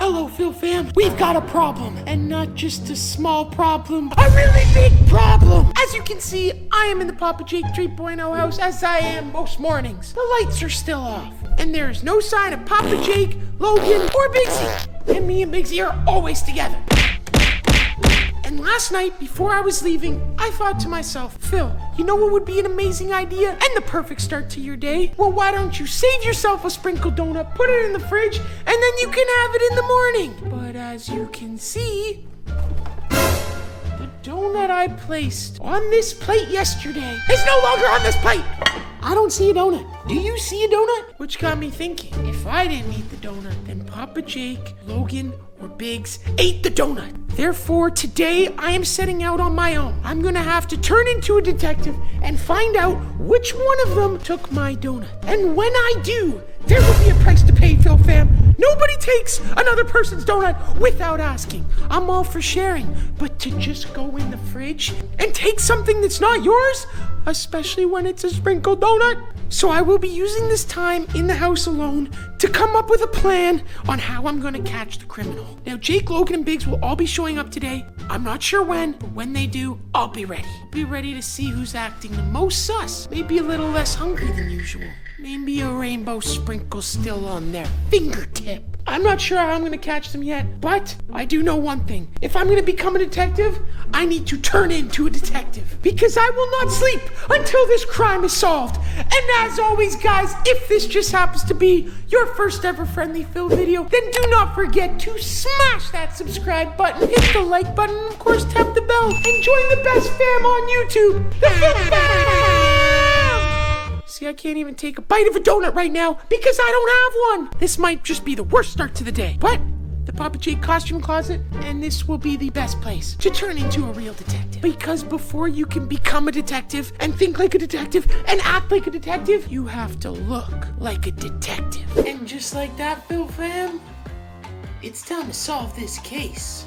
Hello, Phil fam. We've got a problem, and not just a small problem, a really big problem. As you can see, I am in the Papa Jake 3.0 house, as I am most mornings. The lights are still off, and there is no sign of Papa Jake, Logan, or Bigsy. And me and Bigsy are always together. And last night, before I was leaving, I thought to myself, Phil, you know what would be an amazing idea and the perfect start to your day? Well, why don't you save yourself a sprinkled donut, put it in the fridge, and then you can have it in the morning. But as you can see, the donut I placed on this plate yesterday is no longer on this plate. I don't see a donut. Do you see a donut? Which got me thinking, if I didn't eat the donut, then Papa Jake, Logan, or Biggs ate the donut. Therefore, today I am setting out on my own. I'm gonna have to turn into a detective and find out which one of them took my donut. And when I do, there will be a price to pay, Phil fam. Nobody takes another person's donut without asking. I'm all for sharing, but to just go in the fridge and take something that's not yours, especially when it's a sprinkled donut. So I will be using this time in the house alone to come up with a plan on how I'm gonna catch the criminal. Now, Jake, Logan, and Biggs will all be showing up today. I'm not sure when, but when they do, I'll be ready. Be ready to see who's acting the most sus. Maybe a little less hungry than usual. Maybe a rainbow sprinkle still on their fingertip. I'm not sure how I'm gonna catch them yet, but I do know one thing. If I'm gonna become a detective, I need to turn into a detective. Because I will not sleep until this crime is solved. And as always, guys, if this just happens to be your first ever Friendly Phil video, then do not forget to smash that subscribe button, hit the like button, and of course tap the bell, and join the best fam on YouTube, the Phil Fam! See, I can't even take a bite of a donut right now because I don't have one. This might just be the worst start to the day. But the Papa Jake costume closet, and this will be the best place to turn into a real detective. Because before you can become a detective and think like a detective and act like a detective, you have to look like a detective. And just like that, Phil fam, it's time to solve this case.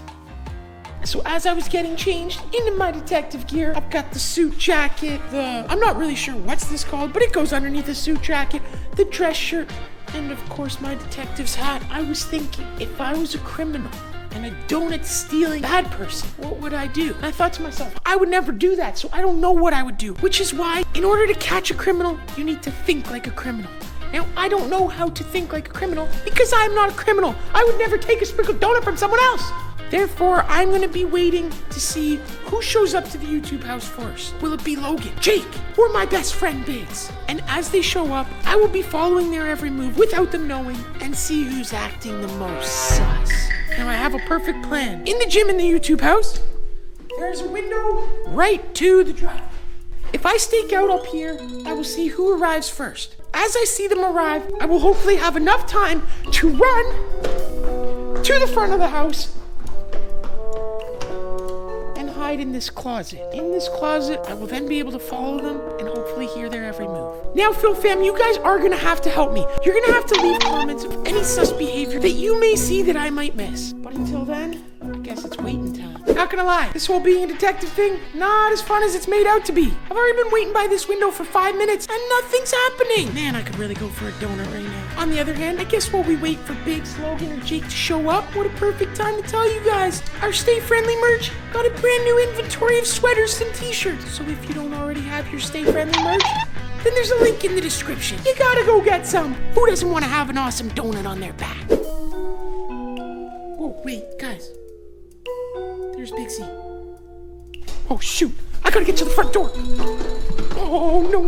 So as I was getting changed into my detective gear, I've got the suit jacket, I'm not really sure what's this called, but it goes underneath the suit jacket, the dress shirt, and of course my detective's hat. I was thinking, if I was a criminal and a donut-stealing bad person, what would I do? And I thought to myself, I would never do that, so I don't know what I would do. Which is why, in order to catch a criminal, you need to think like a criminal. Now, I don't know how to think like a criminal because I'm not a criminal. I would never take a sprinkled donut from someone else. Therefore, I'm gonna be waiting to see who shows up to the YouTube house first. Will it be Logan, Jake, or my best friend Biggs? And as they show up, I will be following their every move without them knowing and see who's acting the most sus. Now I have a perfect plan. In the gym in the YouTube house, there's a window right to the driveway. If I stake out up here, I will see who arrives first. As I see them arrive, I will hopefully have enough time to run to the front of the house and hide in this closet. In this closet, I will then be able to follow them and hopefully hear their every move. Now, Phil fam, you guys are gonna have to help me. You're gonna have to leave comments of any sus behavior that you may see that I might miss. But until then, I guess it's waiting time. Not gonna lie, this whole being a detective thing, not as fun as it's made out to be. I've already been waiting by this window for 5 minutes and nothing's happening. Man, I could really go for a donut right now. On the other hand, I guess while we wait for Biggs, Logan, and Jake to show up, what a perfect time to tell you guys, our Stay Friendly merch got a brand new inventory of sweaters and t-shirts. So if you don't already have your Stay Friendly merch, then there's a link in the description. You gotta go get some. Who doesn't want to have an awesome donut on their back? Oh, wait, guys. There's Bigsy. Oh, shoot. I gotta get to the front door. Oh, no.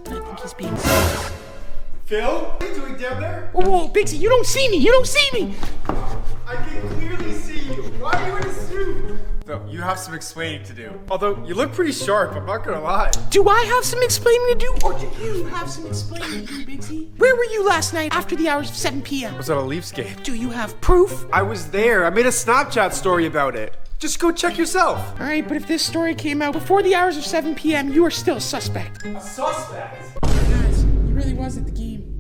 But I think he's being silly. Phil? What are you doing down there? Whoa, Bigsy, you don't see me! I can clearly see you. Why are you in a suit? Phil, you have some explaining to do. Although, you look pretty sharp, I'm not gonna lie. Do I have some explaining to do, or do you have some explaining to do, Bigsy? Where were you last night after the hours of 7 p.m.? I was at a Leafs game. Do you have proof? I was there. I made a Snapchat story about it. Just go check yourself. All right, but if this story came out before the hours of 7 p.m., you are still a suspect. A suspect? Guys, he really was at the game.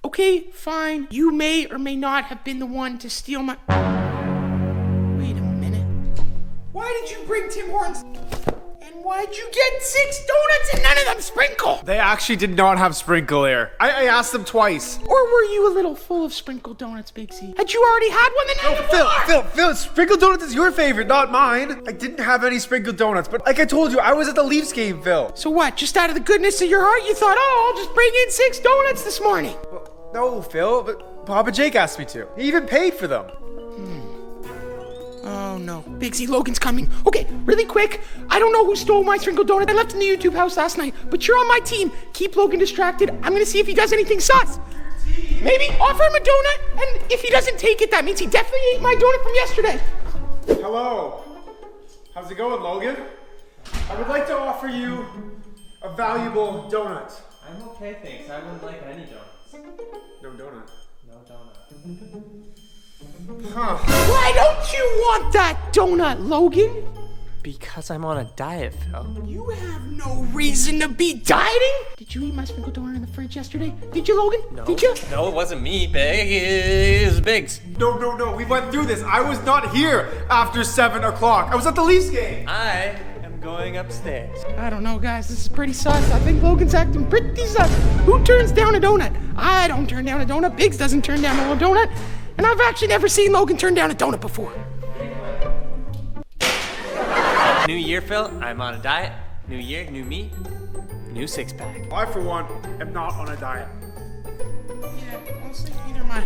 Okay, fine. You may or may not have been the one to steal my... Wait a minute. Why did you bring Tim Hortons? And why'd you get 6 donuts and none of them sprinkle? They actually did not have sprinkle there. I asked them twice. Or were you a little full of sprinkled donuts, Big C? Had you already had one the night before? Phil, sprinkled donuts is your favorite, not mine. I didn't have any sprinkled donuts, but like I told you, I was at the Leafs game, Phil. So what, just out of the goodness of your heart, you thought, oh, I'll just bring in 6 donuts this morning? Well, no, Phil, but Papa Jake asked me to. He even paid for them. Oh no, Big C, Logan's coming. Okay, really quick, I don't know who stole my sprinkled donut. I left in the YouTube house last night, but you're on my team. Keep Logan distracted. I'm gonna see if he does anything sus. Maybe offer him a donut, and if he doesn't take it, that means he definitely ate my donut from yesterday. Hello. How's it going, Logan? I would like to offer you a valuable donut. I'm okay, thanks. I wouldn't like any donuts. No donut. No donut. Huh. Why don't you want that donut, Logan? Because I'm on a diet, Phil. You have no reason to be dieting. Did you eat my sprinkled donut in the fridge yesterday? Did you, Logan? No. Did you? No, it wasn't me, Big. It was Biggs. No, we went through this. I was not here after 7 o'clock. I was at the Leafs game. I am going upstairs. I don't know, guys. This is pretty sus. I think Logan's acting pretty sus. Who turns down a donut? I don't turn down a donut. Biggs doesn't turn down a donut. And I've actually never seen Logan turn down a donut before. New year, Phil. I'm on a diet. New year, new me. New six-pack. I, for one, am not on a diet. Yeah, honestly, neither am I.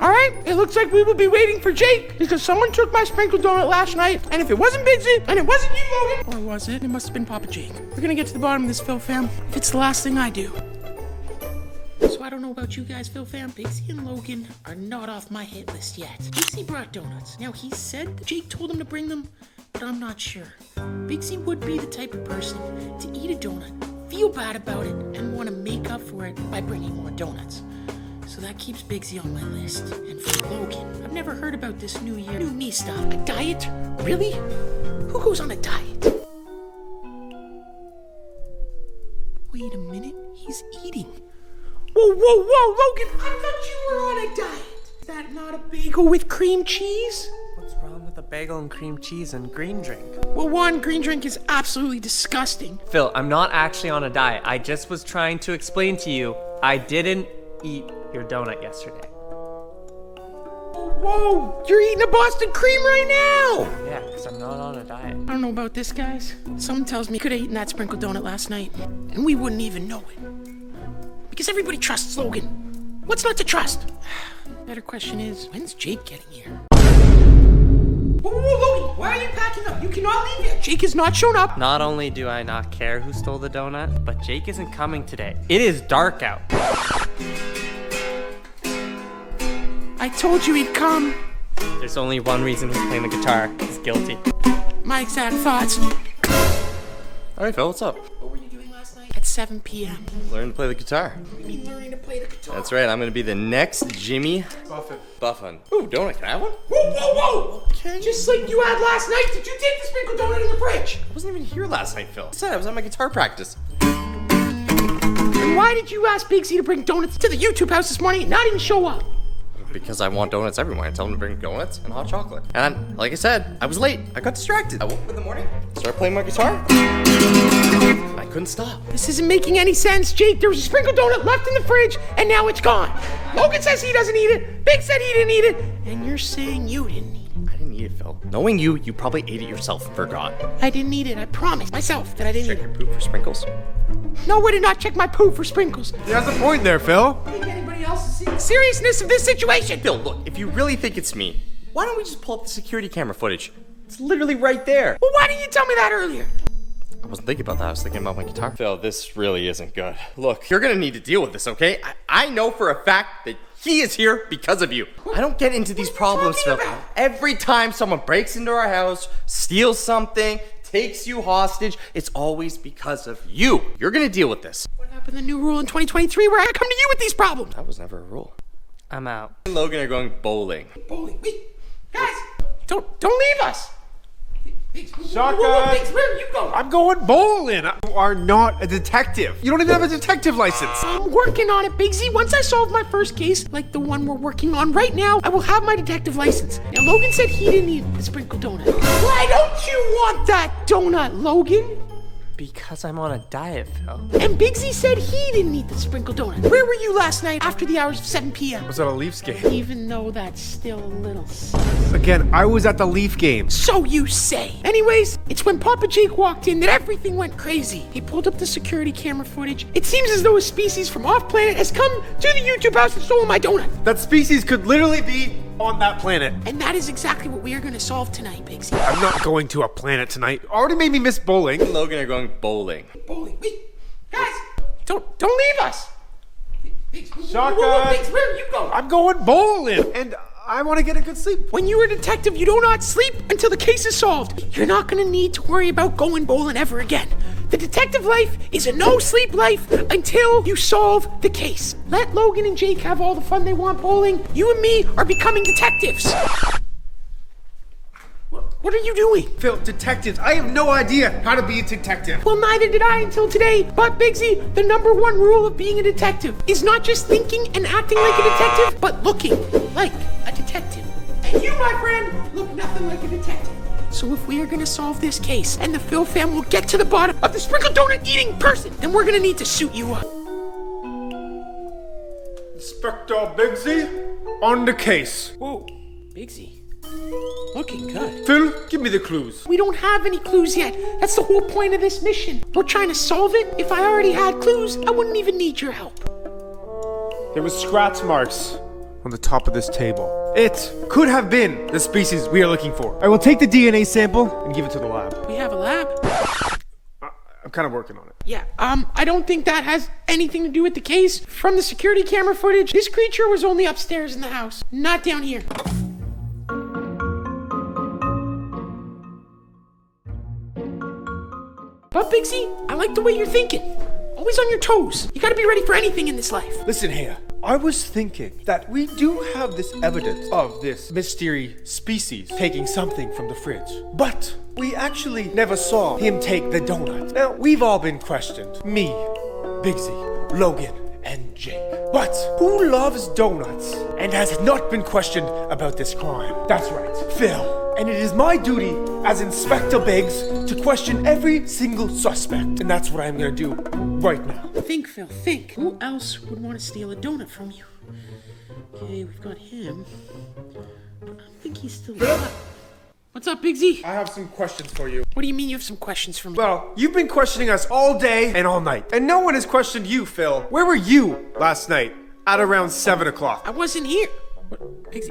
All right, it looks like we will be waiting for Jake because someone took my sprinkled donut last night, and if it wasn't Bigsy, and it wasn't you, Logan, or was it? It must have been Papa Jake. We're gonna get to the bottom of this, Phil fam, if it's the last thing I do. So I don't know about you guys, Phil fam. Bigsy and Logan are not off my hit list yet. Bigsy brought donuts. Now he said that Jake told him to bring them, but I'm not sure. Bigsy would be the type of person to eat a donut, feel bad about it, and want to make up for it by bringing more donuts. So that keeps Bigsy on my list. And for Logan, I've never heard about this new year, new me stuff. A diet? Really? Who goes on a diet? Wait a minute, he's eating. Whoa, Logan, I thought you were on a diet. Is that not a bagel with cream cheese? What's wrong with a bagel and cream cheese and green drink? Well, one, green drink is absolutely disgusting. Phil, I'm not actually on a diet. I just was trying to explain to you I didn't eat your donut yesterday. Whoa, you're eating a Boston cream right now! Yeah, because I'm not on a diet. I don't know about this, guys. Someone tells me you could have eaten that sprinkled donut last night, and we wouldn't even know it. Because everybody trusts Logan. What's not to trust? Better question is, when's Jake getting here? Whoa, Logan, why are you packing up? You cannot leave yet. Jake has not shown up. Not only do I not care who stole the donut, but Jake isn't coming today. It is dark out. I told you he'd come. There's only one reason he's playing the guitar. He's guilty. My exact thoughts. All right, Phil, what's up? What were you doing last night? At 7 p.m. Learn to play the guitar. What do you mean learning to play the guitar? That's right, I'm gonna be the next Jimmy Buffin. Ooh, donut, can I have one? Whoa! Okay. Just like you had last night, did you take the sprinkled donut in the fridge? I wasn't even here last night, Phil. I said I was at my guitar practice. And why did you ask Bigsy to bring donuts to the YouTube house this morning and not even show up? Because I want donuts every morning. I tell them to bring donuts and hot chocolate. And like I said, I was late. I got distracted. I woke up in the morning, started playing my guitar. I couldn't stop. This isn't making any sense, Jake. There was a sprinkled donut left in the fridge, and now it's gone. Logan says he doesn't eat it. Big said he didn't eat it. And you're saying you didn't eat it. I didn't eat it, Phil. Knowing you, you probably ate it yourself and forgot. I didn't eat it. I promised myself that I didn't Check eat your it. poop for sprinkles. No way to not check my poo for sprinkles. He has a point there, Phil. I think anybody else see the seriousness of this situation. Phil, look, if you really think it's me, why don't we just pull up the security camera footage? It's literally right there. Well, why didn't you tell me that earlier? I wasn't thinking about that. I was thinking about my guitar. Phil, this really isn't good. Look, you're gonna need to deal with this, okay? I know for a fact that he is here because of you. I don't get into these problems, Phil. talking about? Every time someone breaks into our house, steals something, takes you hostage, it's always because of you. You're gonna deal with this. What happened to the new rule in 2023 where I come to you with these problems? That was never a rule. I'm out. Me and Logan are going bowling. Bowling, wait. Guys, don't leave us. Shotgun. Biggs, where are you going? I'm going bowling. You are not a detective. You don't even have a detective license. I'm working on it, Biggsy. Once I solve my first case, like the one we're working on right now, I will have my detective license. Now, Logan said he didn't eat the sprinkle donut. Why don't you want that donut, Logan? Because I'm on a diet, Phil. And Biggsy said he didn't eat the sprinkle donut. Where were you last night after the hours of 7 p.m.? Was that a Leafs game? Even though that's still a little sus. Again, I was at the Leaf game. So you say. Anyways, it's when Papa Jake walked in that everything went crazy. He pulled up the security camera footage. It seems as though a species from off-planet has come to the YouTube house and stolen my donut. That species could literally be on that planet. And that is exactly what we are going to solve tonight, Biggsy. I'm not going to a planet tonight. Already made me miss bowling. Me and Logan are going bowling. Bowling, wait. Guys, don't leave us. Shotgun. Biggs, where are you going? I'm going bowling. And I want to get a good sleep. When you are a detective, you do not sleep until the case is solved. You're not going to need to worry about going bowling ever again. The detective life is a no-sleep life until you solve the case. Let Logan and Jake have all the fun they want bowling. You and me are becoming detectives. What are you doing? Phil, detectives, I have no idea how to be a detective. Well, neither did I until today. But Biggsy, the number one rule of being a detective is not just thinking and acting like a detective, but looking like a detective. And you, my friend, look nothing like a detective. So if we are going to solve this case and the Phil fam will get to the bottom of the sprinkle donut eating person, then we're going to need to suit you up. Inspector Biggsy, on the case. Whoa, Biggsy. Looking good. Phil, give me the clues. We don't have any clues yet. That's the whole point of this mission. We're trying to solve it. If I already had clues, I wouldn't even need your help. There was scratch marks on the top of this table. It could have been the species we are looking for. I will take the DNA sample and give it to the lab. We have a lab? I'm kind of working on it. Yeah, I don't think that has anything to do with the case. From the security camera footage, this creature was only upstairs in the house, not down here. But Biggsy, I like the way you're thinking. Always on your toes. You gotta be ready for anything in this life. Listen here. I was thinking that we do have this evidence of this mystery species taking something from the fridge. But we actually never saw him take the donut. Now, we've all been questioned. Me, Biggsy, Logan, and Jake. But who loves donuts and has not been questioned about this crime? That's right, Phil. And it is my duty as Inspector Biggs to question every single suspect. And that's what I'm gonna do right now. Think, Phil, think. Who else would want to steal a donut from you? Okay, we've got him. I don't think he's still alive. What's up, Biggsy? I have some questions for you. What do you mean you have some questions for me? Well, you've been questioning us all day and all night. And no one has questioned you, Phil. Where were you last night at around 7 o'clock? I wasn't here. What, Biggsy?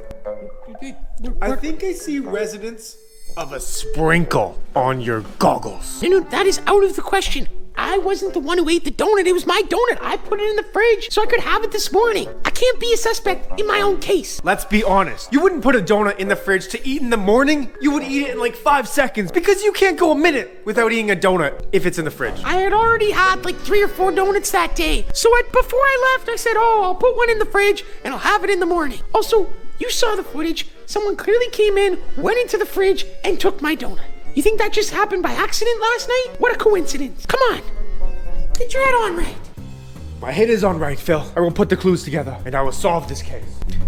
I think I see residents of a sprinkle on your goggles. No, that is out of the question. I wasn't the one who ate the donut. It was my donut. I put it in the fridge so I could have it this morning. I can't be a suspect in my own case. Let's be honest. You wouldn't put a donut in the fridge to eat in the morning. You would eat it in like 5 seconds because you can't go a minute without eating a donut if it's in the fridge. I had already had like 3 or 4 donuts that day. So before I left, I said, I'll put one in the fridge and I'll have it in the morning. Also, you saw the footage. Someone clearly came in, went into the fridge, and took my donut. You think that just happened by accident last night? What a coincidence. Come on. Get your head on right. My head is on right, Phil. I will put the clues together and I will solve this case.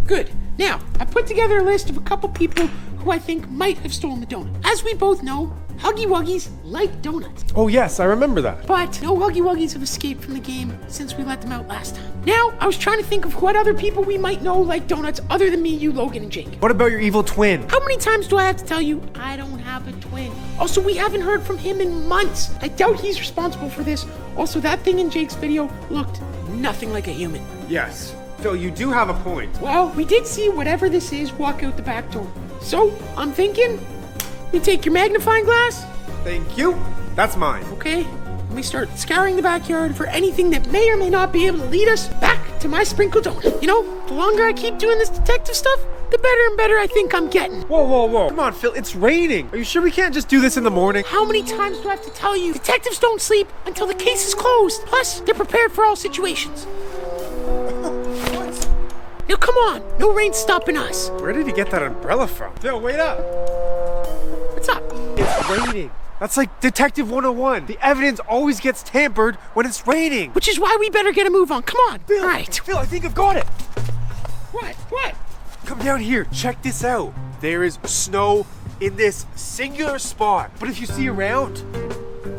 Good. Now, I put together a list of a couple people who I think might have stolen the donut. As we both know, Huggy Wuggies like donuts. Oh yes, I remember that. But no Huggy Wuggies have escaped from the game since we let them out last time. Now, I was trying to think of what other people we might know like donuts other than me, you, Logan, and Jake. What about your evil twin? How many times do I have to tell you I don't have a twin? Also, we haven't heard from him in months. I doubt he's responsible for this. Also, that thing in Jake's video looked nothing like a human. Yes. Phil, you do have a point. Well, we did see whatever this is walk out the back door. So, I'm thinking, we take your magnifying glass. Thank you. That's mine. Okay, and we start scouring the backyard for anything that may or may not be able to lead us back to my sprinkle donut. You know, the longer I keep doing this detective stuff, the better and better I think I'm getting. Whoa, whoa, whoa. Come on, Phil, it's raining. Are you sure we can't just do this in the morning? How many times do I have to tell you? Detectives don't sleep until the case is closed. Plus, they're prepared for all situations. Now, come on. No rain's stopping us. Where did he get that umbrella from? Phil, wait up. What's up? It's raining. That's like Detective 101. The evidence always gets tampered when it's raining. Which is why we better get a move on. Come on. Phil, All right. Phil, I think I've got it. What? Come down here. Check this out. There is snow in this singular spot. But if you see around,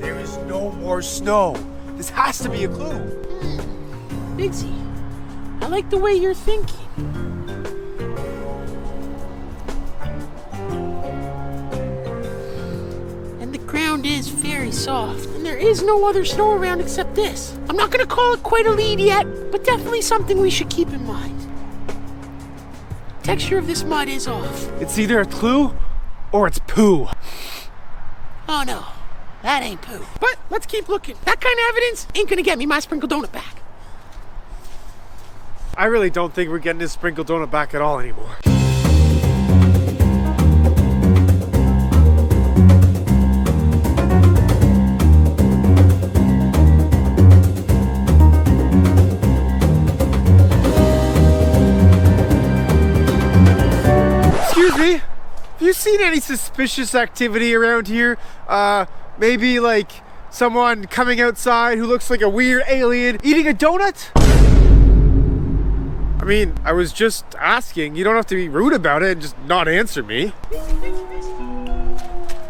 there is no more snow. This has to be a clue. Bigsy, I like the way you're thinking. And the ground is very soft, and there is no other snow around except this. I'm not gonna call it quite a lead yet, but definitely something we should keep in mind. Texture of this mud is off. It's either a clue or it's poo. Oh no, that ain't poo. But let's keep looking. That kind of evidence ain't gonna get me my sprinkle donut back. I really don't think we're getting this sprinkle donut back at all anymore. Excuse me, have you seen any suspicious activity around here? Maybe like someone coming outside who looks like a weird alien eating a donut? I mean, I was just asking. You don't have to be rude about it and just not answer me. Did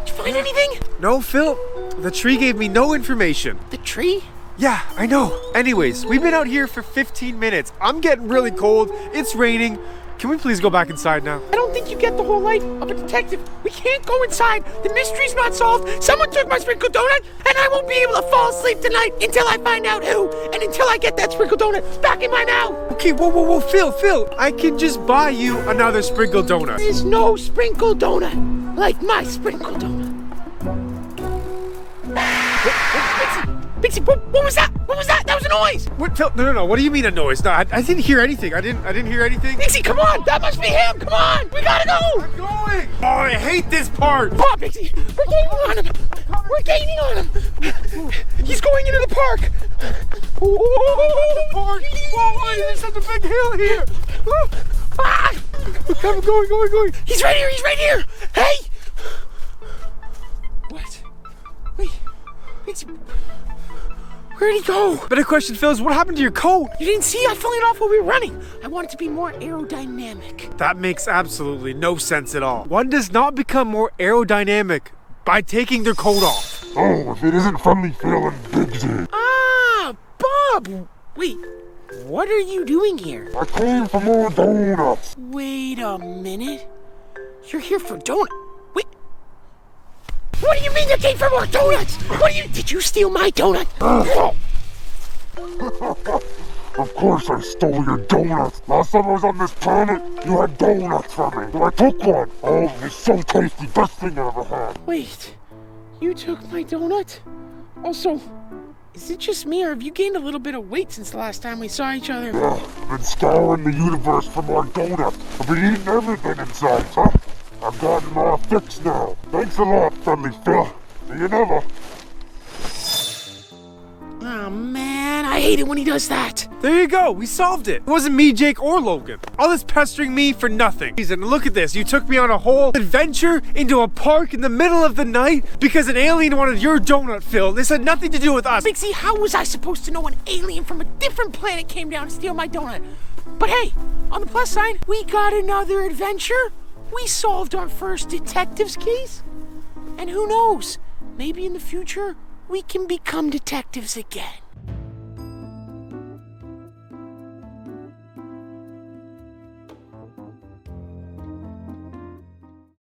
you find anything? No, Phil. The tree gave me no information. The tree? Yeah, I know. Anyways, we've been out here for 15 minutes. I'm getting really cold. It's raining. Can we please go back inside now? I don't think you get the whole life of a detective. We can't go inside. The mystery's not solved. Someone took my sprinkle donut, and I won't be able to fall asleep tonight until I find out who, and until I get that sprinkle donut back in my mouth. Okay, whoa, Phil. I can just buy you another sprinkle donut. There's no sprinkle donut like my sprinkle donut. Bixie, what was that? What was that? That was a noise. What, Phil? No. What do you mean a noise? No, I didn't hear anything. I didn't hear anything. Bixie, come on. That must be him. Come on. We gotta go. I'm going. Oh, I hate this part. Come on, Bixie. We're gaining on him. We're gaining on him. He's going into the park. Park. Whoa, there's such a big hill here. Ah! I'm going. He's right here. He's right here. Hey. What? Wait. Bixie. Where'd he go? Better question, Phil, is what happened to your coat? You didn't see? I flung it off while we were running. I want it to be more aerodynamic. That makes absolutely no sense at all. One does not become more aerodynamic by taking their coat off. Oh, if it isn't Friendly Phil and Bigsy. Ah, Bob. Wait, what are you doing here? I came for more donuts. Wait a minute. You're here for donuts? Wait. What do you mean you came for more donuts? Did you steal my donut? Of course I stole your donuts. Last time I was on this planet, you had donuts for me. So I took one. Oh, it's so tasty. Best thing I ever had. Wait, you took my donut? Also, is it just me, or have you gained a little bit of weight since the last time we saw each other? Yeah, I've been scouring the universe for more donuts. I've been eating everything inside, huh? I've gotten them all fixed now. Thanks a lot, Friendly Phil. See you never. Oh man, I hate it when he does that. There you go, we solved it. It wasn't me, Jake, or Logan. All this pestering me for nothing. And look at this, you took me on a whole adventure into a park in the middle of the night because an alien wanted your donut, Phil. This had nothing to do with us. Bixie, how was I supposed to know an alien from a different planet came down to steal my donut? But hey, on the plus side, we got another adventure. We solved our first detective's case. And who knows, maybe in the future, we can become detectives again.